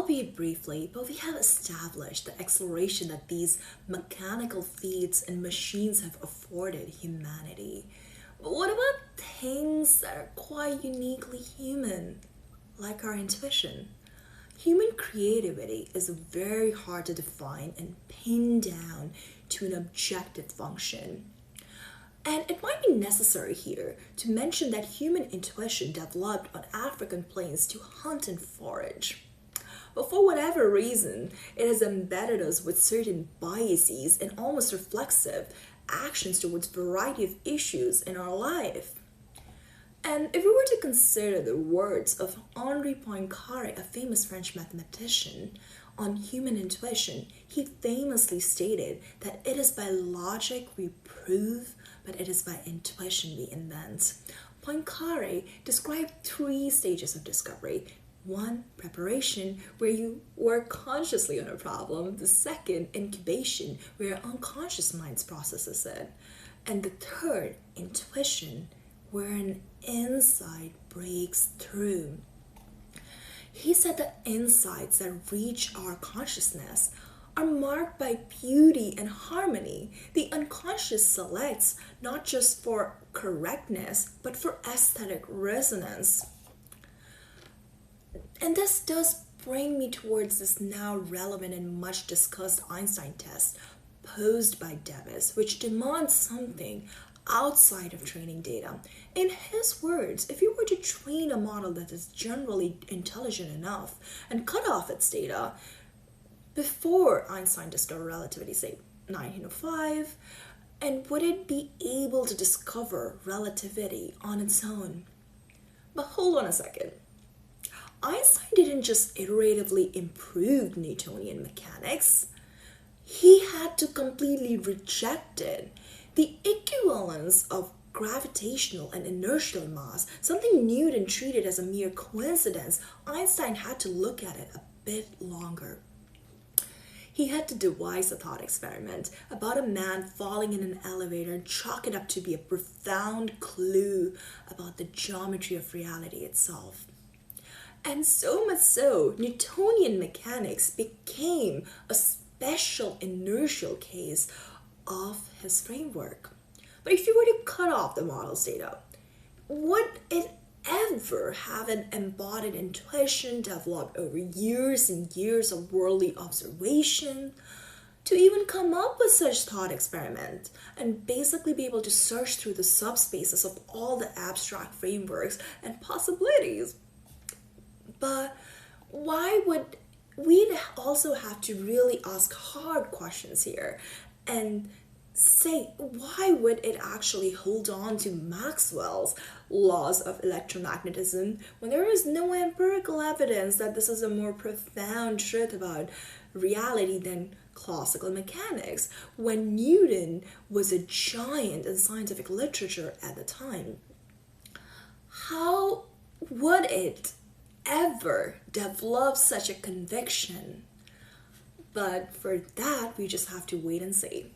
albeit briefly, but we have established the acceleration that these mechanical feats and machines have afforded humanity. But what about things that are quite uniquely human, like our intuition? Human creativity is very hard to define and pin down to an objective function. And it might be necessary here to mention that human intuition developed on African plains to hunt and forage. But for whatever reason, it has embedded us with certain biases and almost reflexive actions towards a variety of issues in our life. And if we were to consider the words of Henri Poincaré, a famous French mathematician, on human intuition, he famously stated that it is by logic we prove, but it is by intuition we invent. Poincaré described 3 stages of discovery. 1, preparation, where you work consciously on a problem. The 2nd, incubation, where your unconscious mind processes it. And the 3rd, intuition, where an insight breaks through. He said that insights that reach our consciousness are marked by beauty and harmony. The unconscious selects not just for correctness, but for aesthetic resonance. And this does bring me towards this now relevant and much discussed Einstein test posed by Davis, which demands something outside of training data. In his words, if you were to train a model that is generally intelligent enough and cut off its data before Einstein discovered relativity, say 1905, and would it be able to discover relativity on its own? But hold on a second. Einstein didn't just iteratively improve Newtonian mechanics. He had to completely reject it. The equivalence of gravitational and inertial mass, something Newton treated as a mere coincidence, Einstein had to look at it a bit longer. He had to devise a thought experiment about a man falling in an elevator and chalk it up to be a profound clue about the geometry of reality itself. And so much so, Newtonian mechanics became a special inertial case of his framework. But if you were to cut off the model's data, would it ever have an embodied intuition developed over years and years of worldly observation to even come up with such thought experiment and basically be able to search through the subspaces of all the abstract frameworks and possibilities? But why would we also have to really ask hard questions here and say, why would it actually hold on to Maxwell's laws of electromagnetism when there is no empirical evidence that this is a more profound truth about reality than classical mechanics, when Newton was a giant in scientific literature at the time? How would it ever develop such a conviction? But for that, we just have to wait and see.